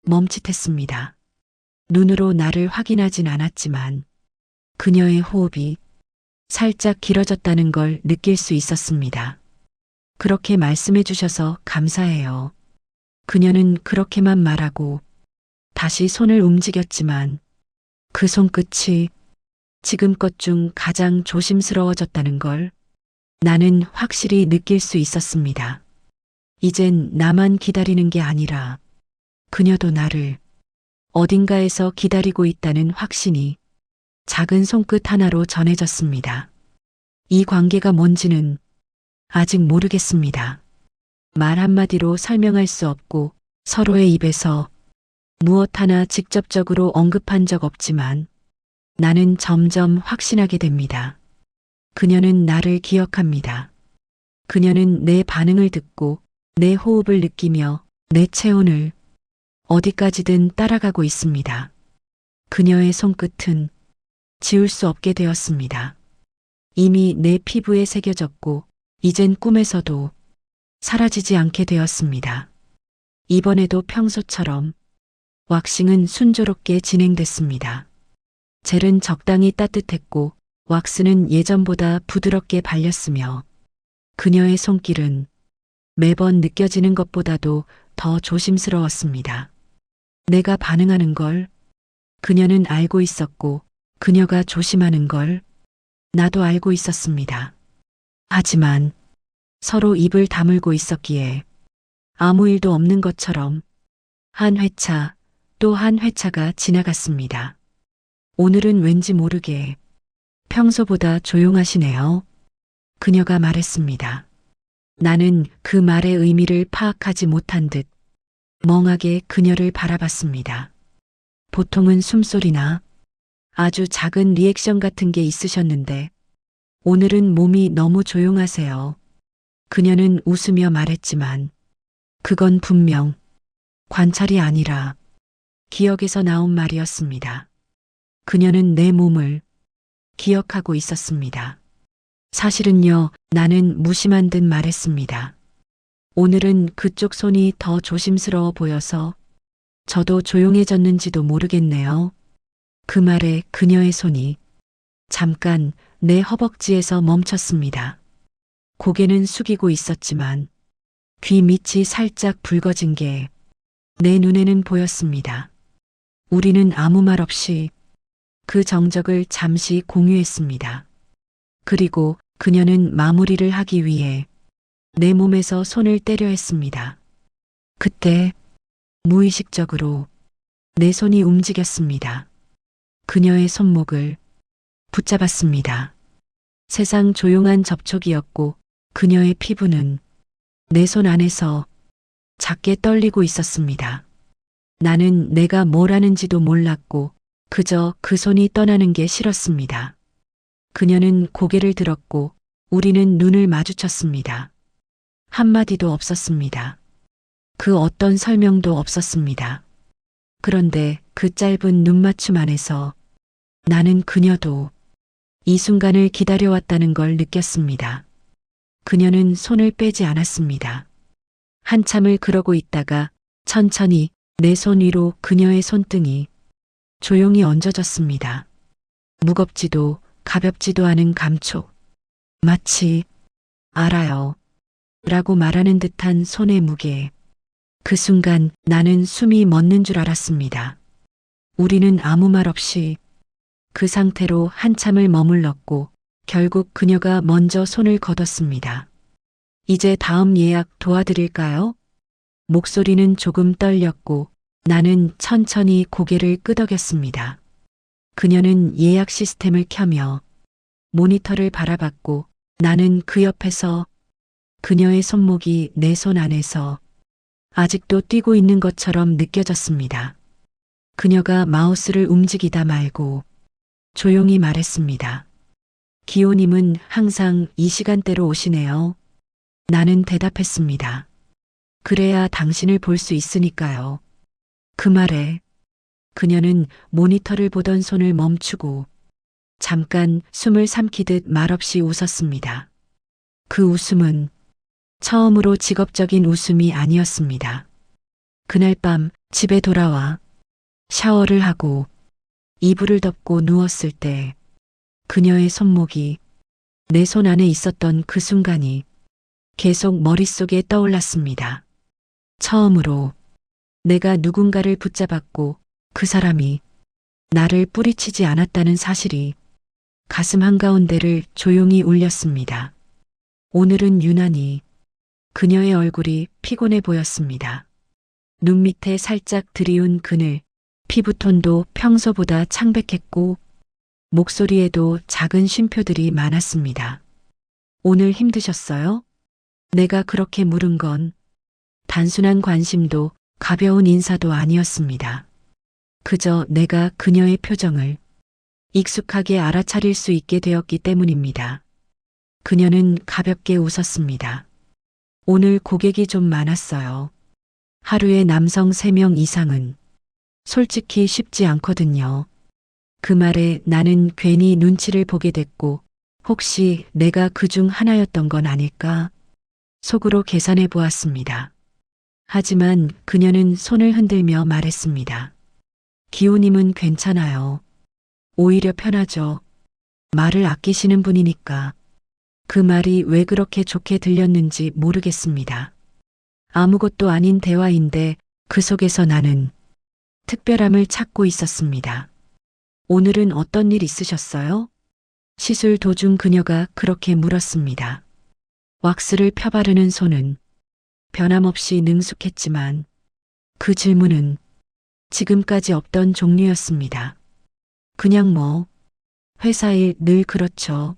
A: 멈칫했습니다. 눈으로 나를 확인하진 않았지만 그녀의 호흡이 살짝 길어졌다는 걸 느낄 수 있었습니다. 그렇게 말씀해 주셔서 감사해요. 그녀는 그렇게만 말하고 다시 손을 움직였지만 그 손끝이 지금껏 중 가장 조심스러워졌다는 걸 나는 확실히 느낄 수 있었습니다. 이젠 나만 기다리는 게 아니라 그녀도 나를 어딘가에서 기다리고 있다는 확신이 작은 손끝 하나로 전해졌습니다. 이 관계가 뭔지는 아직 모르겠습니다. 말 한마디로 설명할 수 없고 서로의 입에서 무엇 하나 직접적으로 언급한 적 없지만 나는 점점 확신하게 됩니다. 그녀는 나를 기억합니다. 그녀는 내 반응을 듣고 내 호흡을 느끼며 내 체온을 어디까지든 따라가고 있습니다. 그녀의 손끝은 지울 수 없게 되었습니다. 이미 내 피부에 새겨졌고 이젠 꿈에서도 사라지지 않게 되었습니다. 이번에도 평소처럼 왁싱은 순조롭게 진행됐습니다. 젤은 적당히 따뜻했고 왁스는 예전보다 부드럽게 발렸으며 그녀의 손길은 매번 느껴지는 것보다도 더 조심스러웠습니다. 내가 반응하는 걸 그녀는 알고 있었고 그녀가 조심하는 걸 나도 알고 있었습니다. 하지만 서로 입을 다물고 있었기에 아무 일도 없는 것처럼 한 회차 또 한 회차가 지나갔습니다. 오늘은 왠지 모르게 평소보다 조용하시네요. 그녀가 말했습니다. 나는 그 말의 의미를 파악하지 못한 듯 멍하게 그녀를 바라봤습니다. 보통은 숨소리나 아주 작은 리액션 같은 게 있으셨는데 오늘은 몸이 너무 조용하세요. 그녀는 웃으며 말했지만 그건 분명 관찰이 아니라 기억에서 나온 말이었습니다. 그녀는 내 몸을 기억하고 있었습니다. 사실은요, 나는 무심한 듯 말했습니다. 오늘은 그쪽 손이 더 조심스러워 보여서 저도 조용해졌는지도 모르겠네요. 그 말에 그녀의 손이 잠깐 내 허벅지에서 멈췄습니다. 고개는 숙이고 있었지만 귀 밑이 살짝 붉어진 게 내 눈에는 보였습니다. 우리는 아무 말 없이 그 정적을 잠시 공유했습니다. 그리고 그녀는 마무리를 하기 위해 내 몸에서 손을 떼려 했습니다. 그때 무의식적으로 내 손이 움직였습니다. 그녀의 손목을 붙잡았습니다. 세상 조용한 접촉이었고 그녀의 피부는 내 손 안에서 작게 떨리고 있었습니다. 나는 내가 뭘 하는지도 몰랐고 그저 그 손이 떠나는 게 싫었습니다. 그녀는 고개를 들었고 우리는 눈을 마주쳤습니다. 한마디도 없었습니다. 그 어떤 설명도 없었습니다. 그런데 그 짧은 눈맞춤 안에서 나는 그녀도 이 순간을 기다려왔다는 걸 느꼈습니다. 그녀는 손을 빼지 않았습니다. 한참을 그러고 있다가 천천히 내 손 위로 그녀의 손등이 조용히 얹어졌습니다. 무겁지도 가볍지도 않은 감촉. 마치 알아요 라고 말하는 듯한 손의 무게. 그 순간 나는 숨이 멎는 줄 알았습니다. 우리는 아무 말 없이 그 상태로 한참을 머물렀고 결국 그녀가 먼저 손을 거뒀습니다. 이제 다음 예약 도와드릴까요? 목소리는 조금 떨렸고 나는 천천히 고개를 끄덕였습니다. 그녀는 예약 시스템을 켜며 모니터를 바라봤고 나는 그 옆에서 그녀의 손목이 내 손 안에서 아직도 뛰고 있는 것처럼 느껴졌습니다. 그녀가 마우스를 움직이다 말고 조용히 말했습니다. 기호님은 항상 이 시간대로 오시네요. 나는 대답했습니다. 그래야 당신을 볼 수 있으니까요. 그 말에 그녀는 모니터를 보던 손을 멈추고 잠깐 숨을 삼키듯 말없이 웃었습니다. 그 웃음은 처음으로 직업적인 웃음이 아니었습니다. 그날 밤 집에 돌아와 샤워를 하고 이불을 덮고 누웠을 때 그녀의 손목이 내 손 안에 있었던 그 순간이 계속 머릿속에 떠올랐습니다. 처음으로 내가 누군가를 붙잡았고 그 사람이 나를 뿌리치지 않았다는 사실이 가슴 한가운데를 조용히 울렸습니다. 오늘은 유난히 그녀의 얼굴이 피곤해 보였습니다. 눈 밑에 살짝 드리운 그늘, 피부톤도 평소보다 창백했고 목소리에도 작은 쉼표들이 많았습니다. 오늘 힘드셨어요? 내가 그렇게 물은 건 단순한 관심도 가벼운 인사도 아니었습니다. 그저 내가 그녀의 표정을 익숙하게 알아차릴 수 있게 되었기 때문입니다. 그녀는 가볍게 웃었습니다. 오늘 고객이 좀 많았어요. 하루에 남성 3명 이상은 솔직히 쉽지 않거든요. 그 말에 나는 괜히 눈치를 보게 됐고 혹시 내가 그중 하나였던 건 아닐까? 속으로 계산해 보았습니다. 하지만 그녀는 손을 흔들며 말했습니다. 기호님은 괜찮아요. 오히려 편하죠. 말을 아끼시는 분이니까. 그 말이 왜 그렇게 좋게 들렸는지 모르겠습니다. 아무것도 아닌 대화인데 그 속에서 나는 특별함을 찾고 있었습니다. 오늘은 어떤 일 있으셨어요? 시술 도중 그녀가 그렇게 물었습니다. 왁스를 펴바르는 손은 변함없이 능숙했지만 그 질문은 지금까지 없던 종류였습니다. 그냥 뭐, 회사 일 늘 그렇죠.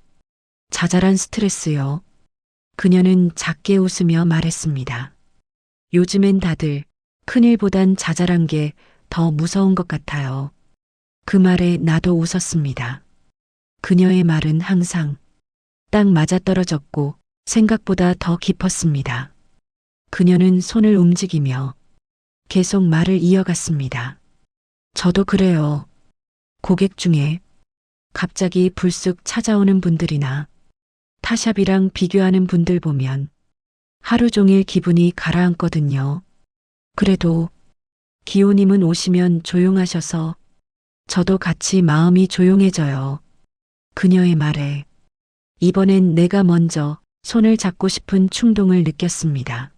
A: 자잘한 스트레스요. 그녀는 작게 웃으며 말했습니다. 요즘엔 다들 큰일보단 자잘한 게 더 무서운 것 같아요. 그 말에 나도 웃었습니다. 그녀의 말은 항상 딱 맞아떨어졌고 생각보다 더 깊었습니다. 그녀는 손을 움직이며 계속 말을 이어갔습니다. 저도 그래요. 고객 중에 갑자기 불쑥 찾아오는 분들이나 타샵이랑 비교하는 분들 보면 하루 종일 기분이 가라앉거든요. 그래도 기호님은 오시면 조용하셔서 저도 같이 마음이 조용해져요. 그녀의 말에 이번엔 내가 먼저 손을 잡고 싶은 충동을 느꼈습니다.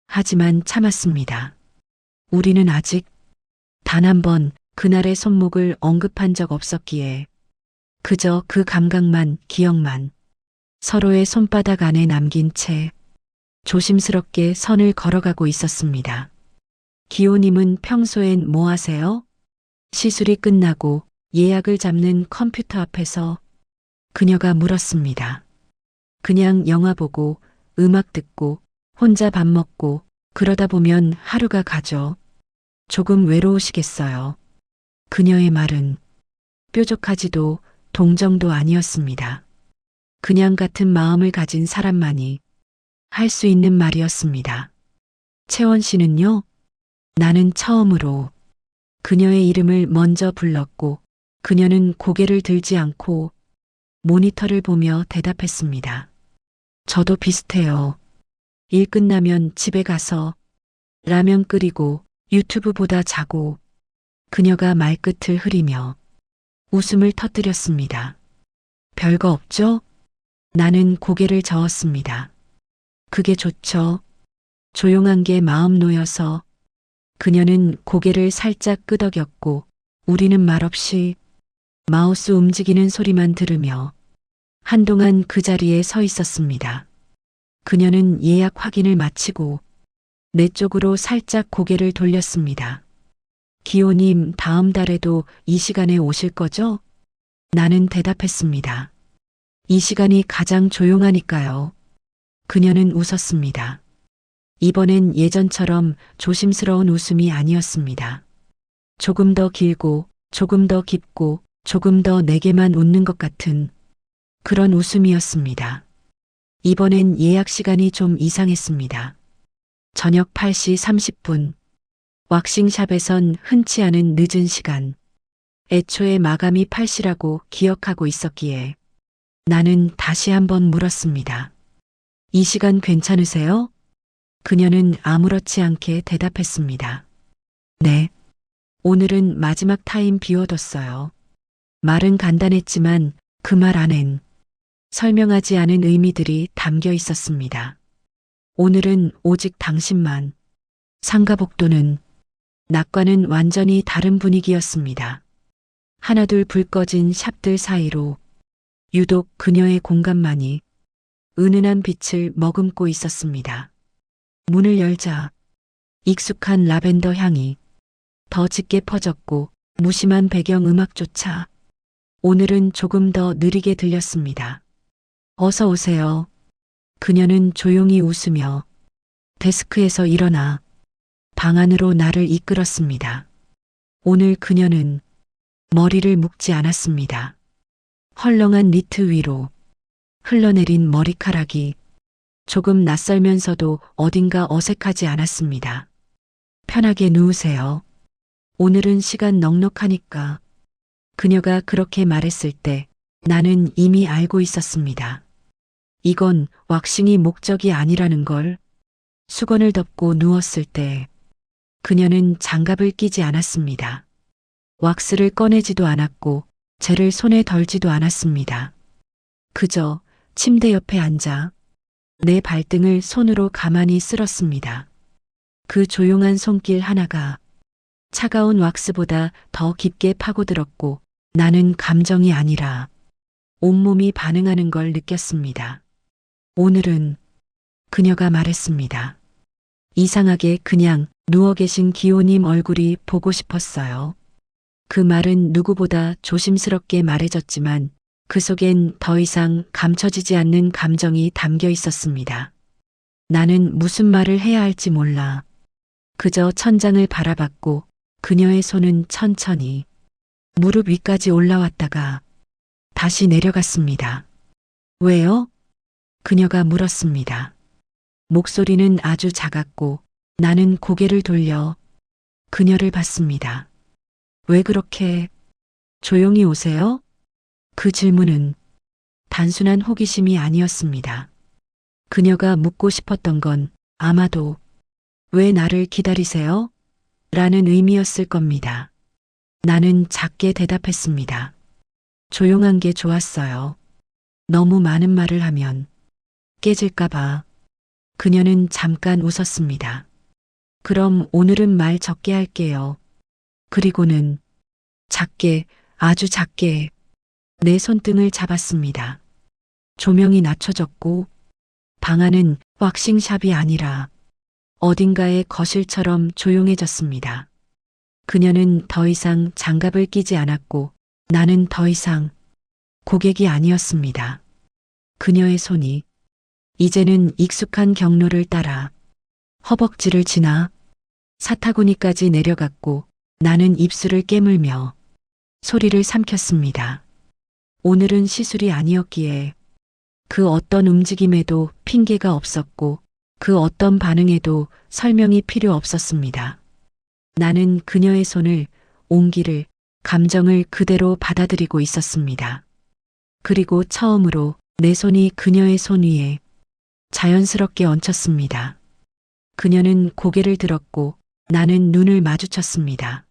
A: 하지만 참았습니다. 우리는 아직 단 한 번 그날의 손목을 언급한 적 없었기에 그저 그 감각만, 기억만 서로의 손바닥 안에 남긴 채 조심스럽게 선을 걸어가고 있었습니다. 기호님은 평소엔 뭐 하세요? 시술이 끝나고 예약을 잡는 컴퓨터 앞에서 그녀가 물었습니다. 그냥 영화 보고 음악 듣고 혼자 밥 먹고 그러다 보면 하루가 가죠. 조금 외로우시겠어요. 그녀의 말은 뾰족하지도 동정도 아니었습니다. 그냥 같은 마음을 가진 사람만이 할 수 있는 말이었습니다. 채원 씨는요? 나는 처음으로 그녀의 이름을 먼저 불렀고 그녀는 고개를 들지 않고 모니터를 보며 대답했습니다. 저도 비슷해요. 일 끝나면 집에 가서 라면 끓이고 유튜브 보다 자고. 그녀가 말끝을 흐리며 웃음을 터뜨렸습니다. 별거 없죠? 나는 고개를 저었습니다. 그게 좋죠. 조용한 게 마음 놓여서. 그녀는 고개를 살짝 끄덕였고 우리는 말없이 마우스 움직이는 소리만 들으며 한동안 그 자리에 서 있었습니다. 그녀는 예약 확인을 마치고 내 쪽으로 살짝 고개를 돌렸습니다. 기호님, 다음 달에도 이 시간에 오실 거죠? 나는 대답했습니다. 이 시간이 가장 조용하니까요. 그녀는 웃었습니다. 이번엔 예전처럼 조심스러운 웃음이 아니었습니다. 조금 더 길고 조금 더 깊고 조금 더 내게만 웃는 것 같은 그런 웃음이었습니다. 이번엔 예약 시간이 좀 이상했습니다. 저녁 8시 30분. 왁싱샵에선 흔치 않은 늦은 시간. 애초에 마감이 8시라고 기억하고 있었기에 나는 다시 한번 물었습니다. 이 시간 괜찮으세요? 그녀는 아무렇지 않게 대답했습니다. 네. 오늘은 마지막 타임 비워뒀어요. 말은 간단했지만 그 말 안엔 설명하지 않은 의미들이 담겨 있었습니다. 오늘은 오직 당신만. 상가복도는 낮과는 완전히 다른 분위기였습니다. 하나둘 불 꺼진 샵들 사이로 유독 그녀의 공간만이 은은한 빛을 머금고 있었습니다. 문을 열자 익숙한 라벤더 향이 더 짙게 퍼졌고 무심한 배경 음악조차 오늘은 조금 더 느리게 들렸습니다. 어서 오세요. 그녀는 조용히 웃으며 데스크에서 일어나 방 안으로 나를 이끌었습니다. 오늘 그녀는 머리를 묶지 않았습니다. 헐렁한 니트 위로 흘러내린 머리카락이 조금 낯설면서도 어딘가 어색하지 않았습니다. 편하게 누우세요. 오늘은 시간 넉넉하니까. 그녀가 그렇게 말했을 때 나는 이미 알고 있었습니다. 이건 왁싱이 목적이 아니라는 걸. 수건을 덮고 누웠을 때 그녀는 장갑을 끼지 않았습니다. 왁스를 꺼내지도 않았고 젤을 손에 덜지도 않았습니다. 그저 침대 옆에 앉아 내 발등을 손으로 가만히 쓸었습니다. 그 조용한 손길 하나가 차가운 왁스보다 더 깊게 파고들었고 나는 감정이 아니라 온몸이 반응하는 걸 느꼈습니다. 오늘은 그녀가 말했습니다. 이상하게 그냥 누워 계신 기호님 얼굴이 보고 싶었어요. 그 말은 누구보다 조심스럽게 말해졌지만 그 속엔 더 이상 감춰지지 않는 감정이 담겨 있었습니다. 나는 무슨 말을 해야 할지 몰라. 그저 천장을 바라봤고 그녀의 손은 천천히 무릎 위까지 올라왔다가 다시 내려갔습니다. 왜요? 그녀가 물었습니다. 목소리는 아주 작았고 나는 고개를 돌려 그녀를 봤습니다. 왜 그렇게 조용히 오세요? 그 질문은 단순한 호기심이 아니었습니다. 그녀가 묻고 싶었던 건 아마도 왜 나를 기다리세요? 라는 의미였을 겁니다. 나는 작게 대답했습니다. 조용한 게 좋았어요. 너무 많은 말을 하면 깨질까봐. 그녀는 잠깐 웃었습니다. 그럼 오늘은 말 적게 할게요. 그리고는 작게, 아주 작게 내 손등을 잡았습니다. 조명이 낮춰졌고 방 안은 왁싱샵이 아니라 어딘가의 거실처럼 조용해졌습니다. 그녀는 더 이상 장갑을 끼지 않았고 나는 더 이상 고객이 아니었습니다. 그녀의 손이 이제는 익숙한 경로를 따라 허벅지를 지나 사타구니까지 내려갔고 나는 입술을 깨물며 소리를 삼켰습니다. 오늘은 시술이 아니었기에 그 어떤 움직임에도 핑계가 없었고 그 어떤 반응에도 설명이 필요 없었습니다. 나는 그녀의 손을, 온기를, 감정을 그대로 받아들이고 있었습니다. 그리고 처음으로 내 손이 그녀의 손 위에 자연스럽게 얹혔습니다. 그녀는 고개를 들었고 나는 눈을 마주쳤습니다.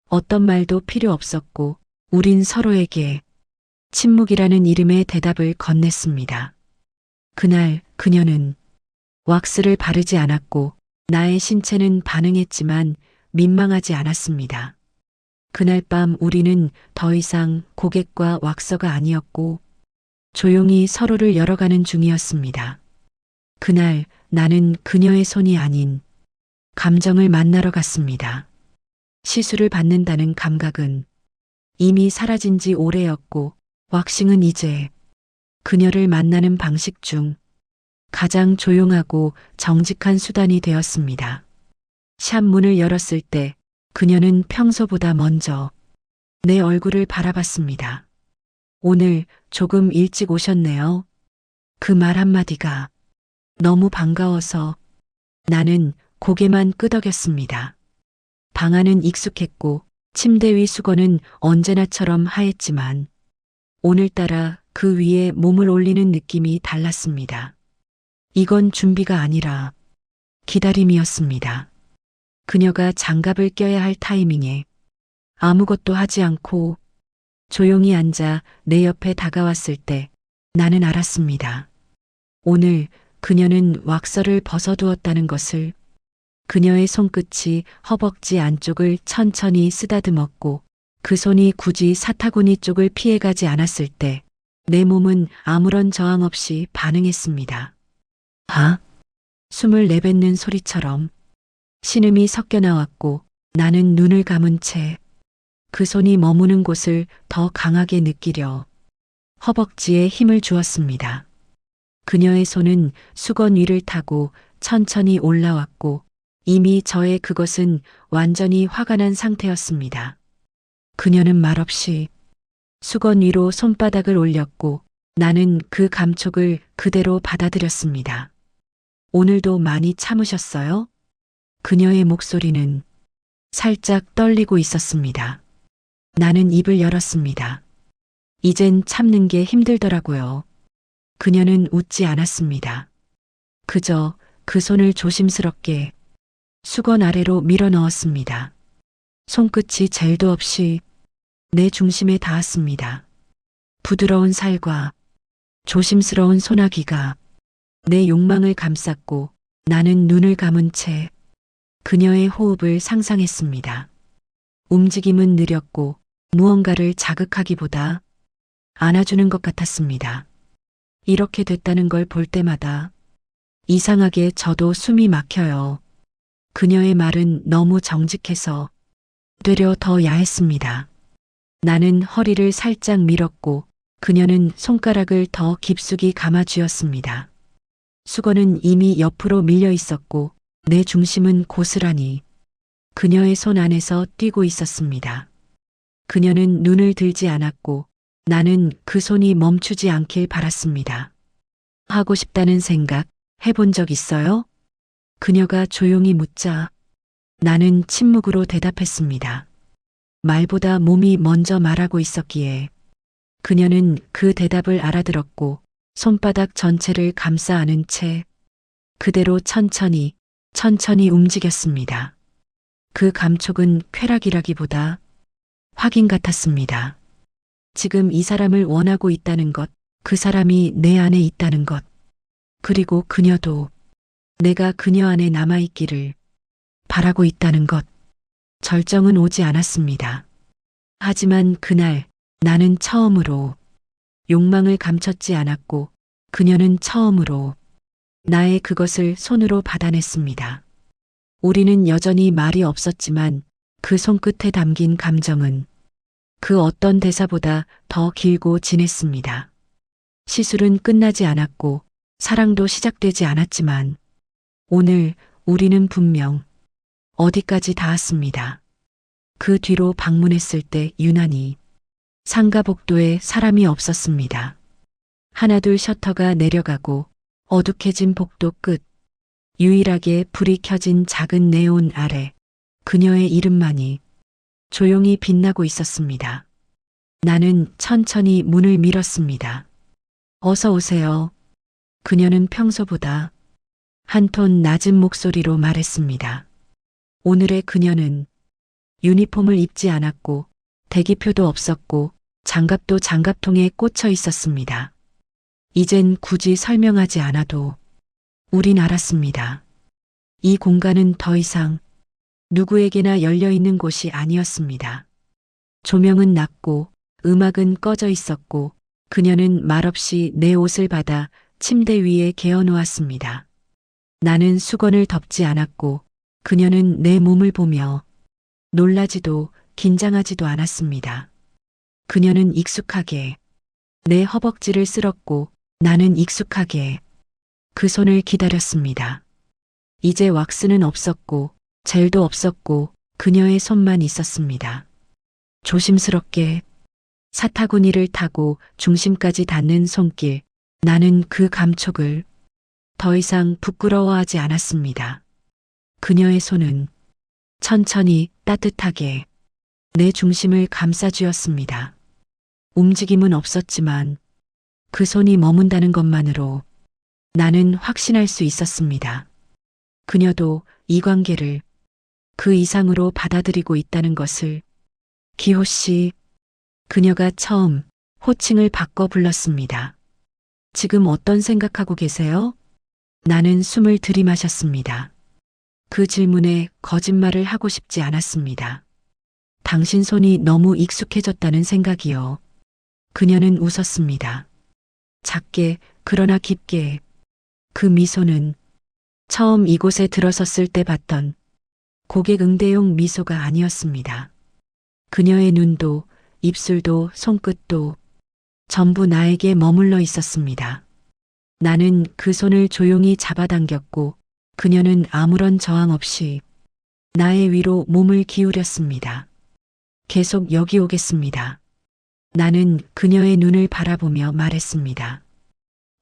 A: 어떤 말도 필요 없었고 우린 서로에게 침묵이라는 이름의 대답을 건넸습니다. 그날 그녀는 왁스를 바르지 않았고 나의 신체는 반응했지만 민망하지 않았습니다. 그날 밤 우리는 더 이상 고객과 왁서가 아니었고 조용히 서로를 열어가는 중이었습니다. 그날 나는 그녀의 손이 아닌 감정을 만나러 갔습니다. 시술을 받는다는 감각은 이미 사라진 지 오래였고 왁싱은 이제 그녀를 만나는 방식 중 가장 조용하고 정직한 수단이 되었습니다. 샵 문을 열었을 때 그녀는 평소보다 먼저 내 얼굴을 바라봤습니다. 오늘 조금 일찍 오셨네요. 그 말 한마디가 너무 반가워서 나는 고개만 끄덕였습니다. 방 안은 익숙했고 침대 위 수건은 언제나처럼 하였지만 오늘따라 그 위에 몸을 올리는 느낌이 달랐습니다. 이건 준비가 아니라 기다림이었습니다. 그녀가 장갑을 껴야 할 타이밍에 아무것도 하지 않고 조용히 앉아 내 옆에 다가왔을 때 나는 알았습니다. 오늘 그녀는 왁서를 벗어두었다는 것을. 그녀의 손끝이 허벅지 안쪽을 천천히 쓰다듬었고 그 손이 굳이 사타구니 쪽을 피해가지 않았을 때 내 몸은 아무런 저항 없이 반응했습니다. 아? 숨을 내뱉는 소리처럼 신음이 섞여 나왔고 나는 눈을 감은 채 그 손이 머무는 곳을 더 강하게 느끼려 허벅지에 힘을 주었습니다. 그녀의 손은 수건 위를 타고 천천히 올라왔고 이미 저의 그것은 완전히 화가 난 상태였습니다. 그녀는 말없이 수건 위로 손바닥을 올렸고 나는 그 감촉을 그대로 받아들였습니다. 오늘도 많이 참으셨어요? 그녀의 목소리는 살짝 떨리고 있었습니다. 나는 입을 열었습니다. 이젠 참는 게 힘들더라고요. 그녀는 웃지 않았습니다. 그저 그 손을 조심스럽게 수건 아래로 밀어 넣었습니다. 손끝이 젤도 없이 내 중심에 닿았습니다. 부드러운 살과 조심스러운 소나기가 내 욕망을 감쌌고 나는 눈을 감은 채 그녀의 호흡을 상상했습니다. 움직임은 느렸고 무언가를 자극하기보다 안아주는 것 같았습니다. 이렇게 됐다는 걸 볼 때마다 이상하게 저도 숨이 막혀요. 그녀의 말은 너무 정직해서 되려 더 야했습니다. 나는 허리를 살짝 밀었고 그녀는 손가락을 더 깊숙이 감아쥐었습니다. 수건은 이미 옆으로 밀려 있었고 내 중심은 고스란히 그녀의 손 안에서 뛰고 있었습니다. 그녀는 눈을 들지 않았고 나는 그 손이 멈추지 않길 바랐습니다. 하고 싶다는 생각 해본 적 있어요? 그녀가 조용히 묻자 나는 침묵으로 대답했습니다. 말보다 몸이 먼저 말하고 있었기에 그녀는 그 대답을 알아들었고 손바닥 전체를 감싸 안은 채 그대로 천천히 움직였습니다. 그 감촉은 쾌락이라기보다 확인 같았습니다. 지금 이 사람을 원하고 있다는 것, 그 사람이 내 안에 있다는 것, 그리고 그녀도 내가 그녀 안에 남아있기를 바라고 있다는 것. 절정은 오지 않았습니다. 하지만 그날 나는 처음으로 욕망을 감췄지 않았고 그녀는 처음으로 나의 그것을 손으로 받아냈습니다. 우리는 여전히 말이 없었지만 그 손끝에 담긴 감정은 그 어떤 대사보다 더 길고 진했습니다. 시술은 끝나지 않았고 사랑도 시작되지 않았지만 오늘 우리는 분명 어디까지 닿았습니다. 그 뒤로 방문했을 때 유난히 상가 복도에 사람이 없었습니다. 하나둘 셔터가 내려가고 어둑해진 복도 끝, 유일하게 불이 켜진 작은 네온 아래 그녀의 이름만이 조용히 빛나고 있었습니다. 나는 천천히 문을 밀었습니다. 어서 오세요. 그녀는 평소보다 한 톤 낮은 목소리로 말했습니다. 오늘의 그녀는 유니폼을 입지 않았고 대기표도 없었고 장갑도 장갑통에 꽂혀 있었습니다. 이젠 굳이 설명하지 않아도 우린 알았습니다. 이 공간은 더 이상 누구에게나 열려 있는 곳이 아니었습니다. 조명은 낮고 음악은 꺼져 있었고 그녀는 말없이 내 옷을 받아 침대 위에 개어 놓았습니다. 나는 수건을 덮지 않았고 그녀는 내 몸을 보며 놀라지도 긴장하지도 않았습니다. 그녀는 익숙하게 내 허벅지를 쓸었고 나는 익숙하게 그 손을 기다렸습니다. 이제 왁스는 없었고 젤도 없었고 그녀의 손만 있었습니다. 조심스럽게 사타구니를 타고 중심까지 닿는 손길. 나는 그 감촉을 더 이상 부끄러워하지 않았습니다. 그녀의 손은 천천히 따뜻하게 내 중심을 감싸주었습니다. 움직임은 없었지만 그 손이 머문다는 것만으로 나는 확신할 수 있었습니다. 그녀도 이 관계를 그 이상으로 받아들이고 있다는 것을. 기호 씨, 그녀가 처음 호칭을 바꿔 불렀습니다. 지금 어떤 생각하고 계세요? 나는 숨을 들이마셨습니다. 그 질문에 거짓말을 하고 싶지 않았습니다. 당신 손이 너무 익숙해졌다는 생각이요. 그녀는 웃었습니다. 작게 그러나 깊게. 그 미소는 처음 이곳에 들어섰을 때 봤던 고객 응대용 미소가 아니었습니다. 그녀의 눈도 입술도 손끝도 전부 나에게 머물러 있었습니다. 나는 그 손을 조용히 잡아당겼고 그녀는 아무런 저항 없이 나의 위로 몸을 기울였습니다. 계속 여기 오겠습니다. 나는 그녀의 눈을 바라보며 말했습니다.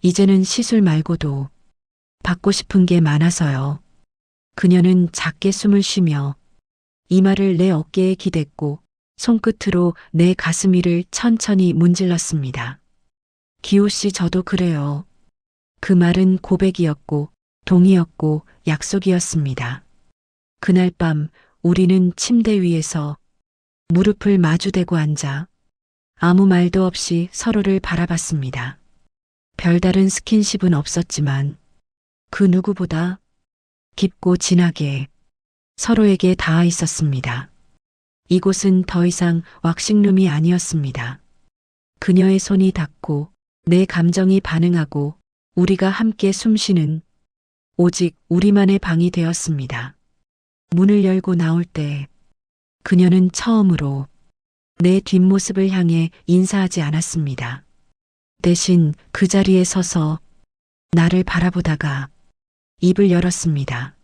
A: 이제는 시술 말고도 받고 싶은 게 많아서요. 그녀는 작게 숨을 쉬며 이마를 내 어깨에 기댔고 손끝으로 내 가슴 위를 천천히 문질렀습니다. 기호 씨, 저도 그래요. 그 말은 고백이었고 동의였고 약속이었습니다. 그날 밤 우리는 침대 위에서 무릎을 마주대고 앉아 아무 말도 없이 서로를 바라봤습니다. 별다른 스킨십은 없었지만 그 누구보다 깊고 진하게 서로에게 닿아 있었습니다. 이곳은 더 이상 왁싱룸이 아니었습니다. 그녀의 손이 닿고 내 감정이 반응하고 우리가 함께 숨쉬는 오직 우리만의 방이 되었습니다. 문을 열고 나올 때 그녀는 처음으로 내 뒷모습을 향해 인사하지 않았습니다. 대신 그 자리에 서서 나를 바라보다가 입을 열었습니다.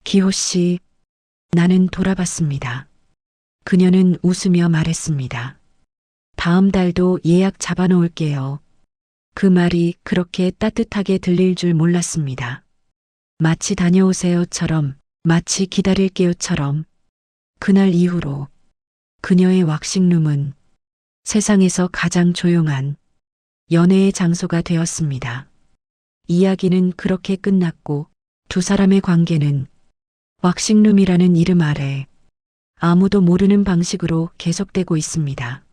A: 기호 씨, 나는 돌아봤습니다. 그녀는 웃으며 말했습니다. 다음 달도 예약 잡아놓을게요. 그 말이 그렇게 따뜻하게 들릴 줄 몰랐습니다. 마치 다녀오세요처럼, 마치 기다릴게요처럼. 그날 이후로 그녀의 왁싱룸은 세상에서 가장 조용한 연애의 장소가 되었습니다. 이야기는 그렇게 끝났고 두 사람의 관계는 왁싱룸이라는 이름 아래 아무도 모르는 방식으로 계속되고 있습니다.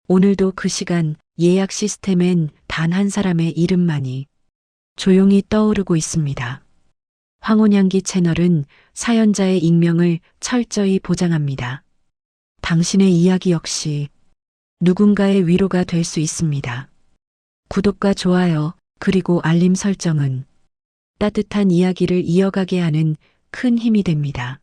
A: 오늘도 그 시간 예약 시스템엔 단 한 사람의 이름만이 조용히 떠오르고 있습니다. 황혼향기 채널은 사연자의 익명을 철저히 보장합니다. 당신의 이야기 역시 누군가의 위로가 될 수 있습니다. 구독과 좋아요 그리고 알림 설정은 따뜻한 이야기를 이어가게 하는 큰 힘이 됩니다.